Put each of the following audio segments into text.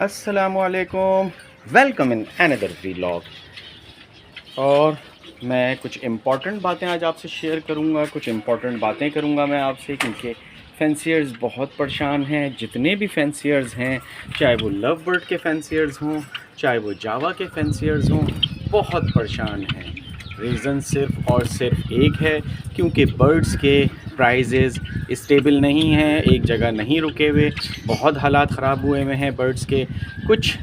अस्सलामुअलैकुम, welcome in another vlog. और मैं कुछ इम्पॉर्टेंट बातें आज आपसे शेयर करूंगा, कुछ इम्पॉर्टेंट बातें करूंगा मैं आपसे, क्योंकि फैंसियर्स बहुत परेशान हैं। जितने भी फैंसियर्स हैं, चाहे वो लव बर्ड के फैंसियर्स हों, चाहे वो जावा के फैंसियर्स हों, बहुत परेशान हैं। रीज़न सिर्फ़ और सिर्फ एक है, क्योंकि बर्ड्स के प्राइजेज़ स्टेबल नहीं हैं, एक जगह नहीं रुके हुए, बहुत हालात ख़राब हुए हुए हैं बर्ड्स के। कुछ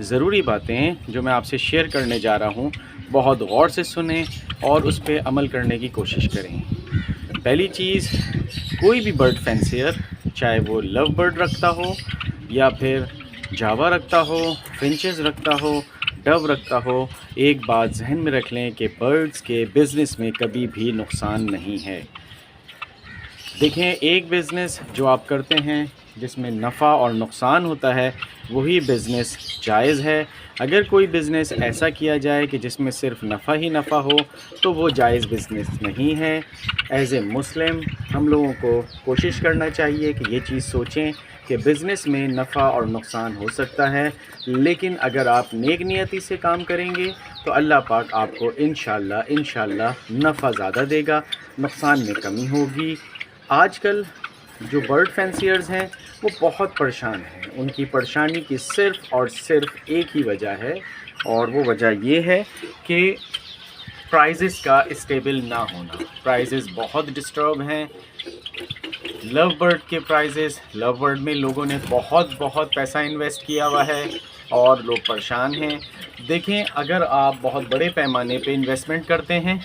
ज़रूरी बातें जो मैं आपसे शेयर करने जा रहा हूँ, बहुत गौर से सुनें और उस पे अमल करने की कोशिश करें। पहली चीज़, कोई भी बर्ड फैंसियर, चाहे वो लव बर्ड रखता हो या फिर जावा रखता हो, फिंचेस रखता हो, डव रखता हो, एक बात जहन में रख लें कि बर्ड्स के बिज़नेस में कभी भी नुकसान नहीं है। देखें, एक बिज़नेस जो आप करते हैं जिसमें नफ़ा और नुकसान होता है, वही बिज़नेस जायज़ है। अगर कोई बिज़नेस ऐसा किया जाए कि जिसमें सिर्फ नफ़ा ही नफ़ा हो, तो वो जायज़ बिज़नेस नहीं है। एज़ ए मुस्लिम हम लोगों को कोशिश करना चाहिए कि ये चीज़ सोचें कि बिज़नेस में नफ़ा और नुकसान हो सकता है, लेकिन अगर आप नेक नियति से काम करेंगे तो अल्लाह पाक आपको इंशाल्लाह नफ़ा ज़्यादा देगा, नुकसान में कमी होगी। आजकल जो बर्ड फैंसियर्स हैं वो बहुत परेशान हैं। उनकी परेशानी की सिर्फ़ और सिर्फ एक ही वजह है, और वो वजह ये है कि प्राइजेस का स्टेबल ना होना। प्राइजेस बहुत डिस्टर्ब हैं। लव बर्ड के प्राइजेस, लव बर्ड में लोगों ने बहुत पैसा इन्वेस्ट किया हुआ है और लोग परेशान हैं। देखें, अगर आप बहुत बड़े पैमाने पे इन्वेस्टमेंट करते हैं,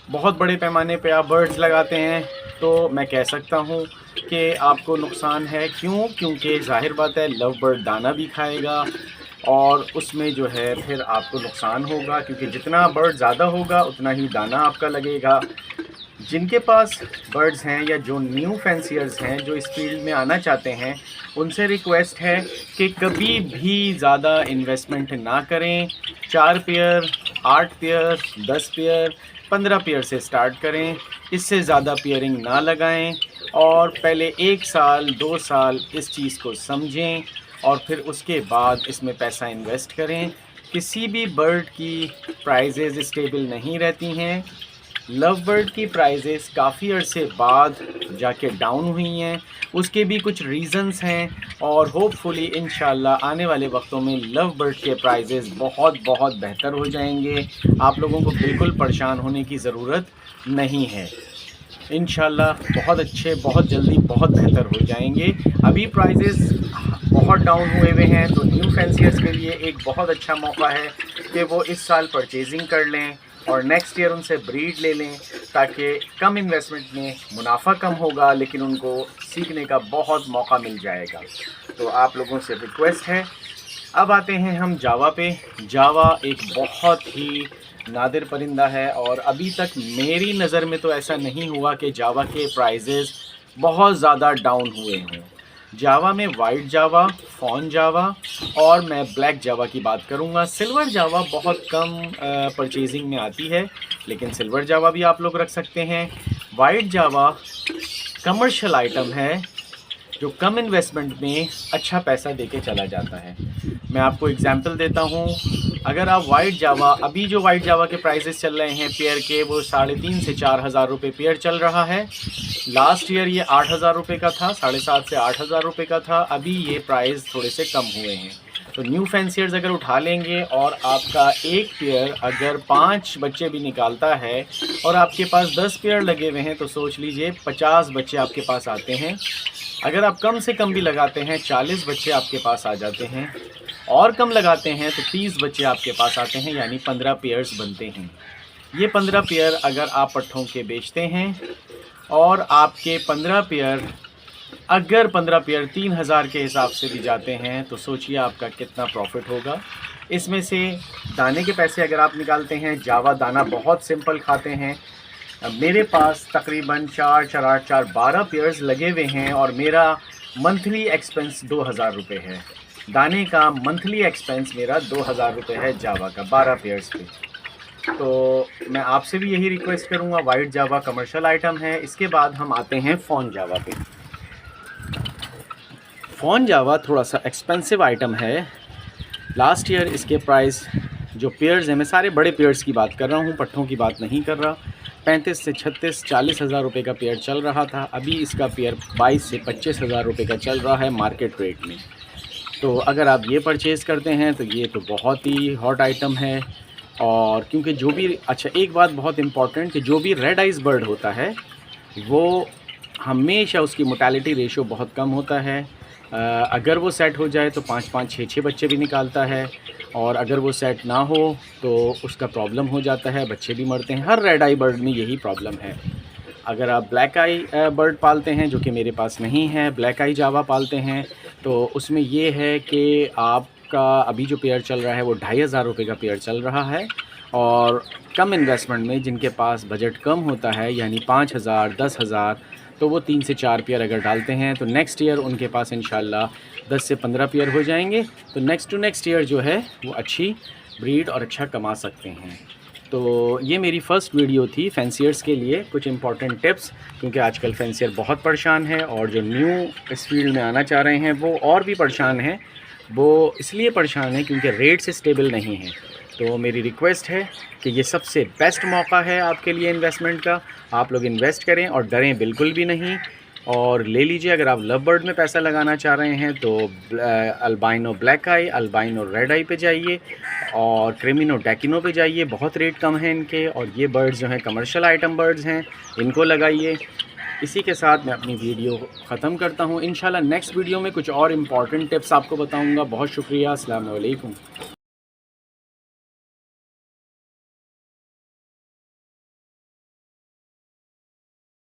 बहुत बड़े पैमाने पे आप बर्ड्स लगाते हैं, तो मैं कह सकता हूँ कि आपको नुकसान है। क्यों? क्योंकि ज़ाहिर बात है, लव बर्ड दाना भी खाएगा और उसमें जो है फिर आपको नुकसान होगा, क्योंकि जितना बर्ड ज़्यादा होगा उतना ही दाना आपका लगेगा। जिनके पास बर्ड्स हैं या जो न्यू फैंसियर्स हैं जो इस फील्ड में आना चाहते हैं, उनसे रिक्वेस्ट है कि कभी भी ज़्यादा इन्वेस्टमेंट ना करें। 4 पेयर, 8 पेयर, 10 पेयर, 15 पेयर से स्टार्ट करें। इससे ज़्यादा पेयरिंग ना लगाएं और पहले 1 साल 2 साल इस चीज़ को समझें और फिर उसके बाद इसमें पैसा इन्वेस्ट करें। किसी भी बर्ड की प्राइजेज़ स्टेबल नहीं रहती हैं। लव बर्ड की प्राइजेस काफ़ी अरसे बाद जाके डाउन हुई हैं। उसके भी कुछ रीज़न्स हैं और होपफुली इंशाल्लाह आने वाले वक्तों में लव बर्ड के प्राइजेस बहुत बेहतर हो जाएंगे। आप लोगों को बिल्कुल परेशान होने की ज़रूरत नहीं है। इंशाल्लाह बहुत अच्छे, बहुत जल्दी बहुत बेहतर हो जाएंगे। अभी प्राइजेस बहुत डाउन हुए हुए हैं, तो न्यू फैंसियर्स के लिए एक बहुत अच्छा मौका है कि वो इस साल परचेजिंग कर लें और नेक्स्ट ईयर उनसे ब्रीड ले लें, ताकि कम इन्वेस्टमेंट में मुनाफा कम होगा लेकिन उनको सीखने का बहुत मौका मिल जाएगा। तो आप लोगों से रिक्वेस्ट है। अब आते हैं हम जावा पे। जावा एक बहुत ही नादिर परिंदा है और अभी तक मेरी नज़र में तो ऐसा नहीं हुआ कि जावा के प्राइजेज़ बहुत ज़्यादा डाउन हुए हों। जावा में वाइट जावा, फॉन जावा और मैं ब्लैक जावा की बात करूंगा। सिल्वर जावा बहुत कम परचेजिंग में आती है, लेकिन सिल्वर जावा भी आप लोग रख सकते हैं। वाइट जावा कमर्शियल आइटम है जो कम इन्वेस्टमेंट में अच्छा पैसा देके चला जाता है। मैं आपको एग्जांपल देता हूँ। अगर आप वाइट जावा, अभी जो वाइट जावा के प्राइसेस चल रहे हैं पेयर के, वो 3,500 से 4,000 रुपये पेयर चल रहा है। लास्ट ईयर ये 8,000 रुपये का था, 7,500 से 8,000 रुपये का था। अभी ये प्राइस थोड़े से कम हुए हैं। तो न्यू फैंसियर्स अगर उठा लेंगे और आपका एक पेयर अगर 5 बच्चे भी निकालता है और आपके पास 10 पेयर लगे हुए हैं, तो सोच लीजिए 50 बच्चे आपके पास आते हैं। अगर आप कम से कम भी लगाते हैं, 40 बच्चे आपके पास आ जाते हैं, और कम लगाते हैं तो 30 बच्चे आपके पास आते हैं, यानी 15 पेयर्स बनते हैं। ये 15 पेयर अगर आप पट्ठों के बेचते हैं और आपके 15 पेयर अगर 15 पेयर 3,000 के हिसाब से भी जाते हैं, तो सोचिए आपका कितना प्रॉफिट होगा। इसमें से दाने के पैसे अगर आप निकालते हैं, जावा दाना बहुत सिंपल खाते हैं। मेरे पास तकरीबन 4, 4, 8, 4, 12 पेयर्स लगे हुए हैं और मेरा मंथली एक्सपेंस 2,000 रुपये है। दाने का मंथली एक्सपेंस मेरा 2,000 रुपये है जावा का 12 पेयर्स पे। तो मैं आपसे भी यही रिक्वेस्ट करूँगा। वाइट जावा कमर्शियल आइटम है। इसके बाद हम आते हैं फ़ॉन जावा पे। फ़ॉन जावा थोड़ा सा एक्सपेंसिव आइटम है। लास्ट ईयर इसके प्राइस जो पेयर्स हैं, मैं सारे बड़े पेयर्स की बात कर रहा हूँ, पट्ठों की बात नहीं कर रहा, 35 से 36 40 हज़ार रुपये का पेयर चल रहा था। अभी इसका पेयर 22 से 25 हज़ार रुपये का चल रहा है मार्केट रेट में। तो अगर आप ये परचेज़ करते हैं तो ये तो बहुत ही हॉट आइटम है। और क्योंकि जो भी अच्छा, एक बात बहुत इम्पॉर्टेंट कि जो भी रेड आइज़ बर्ड होता है वो हमेशा उसकी मोर्टेलिटी रेशियो बहुत कम होता है। अगर वो सेट हो जाए तो 5-5 6-6 बच्चे भी निकालता है, और अगर वो सेट ना हो तो उसका प्रॉब्लम हो जाता है, बच्चे भी मरते हैं। हर रेड आई बर्ड में यही प्रॉब्लम है। अगर आप ब्लैक आई बर्ड पालते हैं, जो कि मेरे पास नहीं है, ब्लैक आई जावा पालते हैं, तो उसमें ये है कि आपका अभी जो पेयर चल रहा है वो 2500 रुपये का पेयर चल रहा है। और कम इन्वेस्टमेंट में जिनके पास बजट कम होता है, यानी 5000 10,000, तो वो 3 से 4 पेयर अगर डालते हैं तो नेक्स्ट ईयर उनके पास इंशाल्लाह 10 से 15 पेयर हो जाएंगे। तो नेक्स्ट टू नेक्स्ट ईयर जो है वो अच्छी ब्रीड और अच्छा कमा सकते हैं। तो ये मेरी फ़र्स्ट वीडियो थी फैंसियर्स के लिए, कुछ इंपॉर्टेंट टिप्स, क्योंकि आजकल फैंसियर बहुत परेशान है और जो न्यू इस फील्ड में आना चाह रहे हैं वो और भी परेशान हैं। वो इसलिए परेशान है क्योंकि रेट से स्टेबल नहीं है। तो मेरी रिक्वेस्ट है कि ये सबसे बेस्ट मौका है आपके लिए इन्वेस्टमेंट का। आप लोग इन्वेस्ट करें और डरें बिल्कुल भी नहीं, और ले लीजिए। अगर आप लव बर्ड में पैसा लगाना चाह रहे हैं तो अल्बाइनो ब्लैक आई, अल्बाइनो रेड आई पे जाइए, और क्रिमिनो डैकिनो पे जाइए, बहुत रेट कम है इनके। और ये बर्ड्स जो हैं कमर्शियल आइटम बर्ड्स हैं, इनको लगाइए। इसी के साथ मैं अपनी वीडियो ख़त्म करता हूँ। इंशाल्लाह नेक्स्ट वीडियो में कुछ और इम्पॉर्टेंट टिप्स आपको बताऊँगा। बहुत शुक्रिया। अस्सलाम वालेकुम।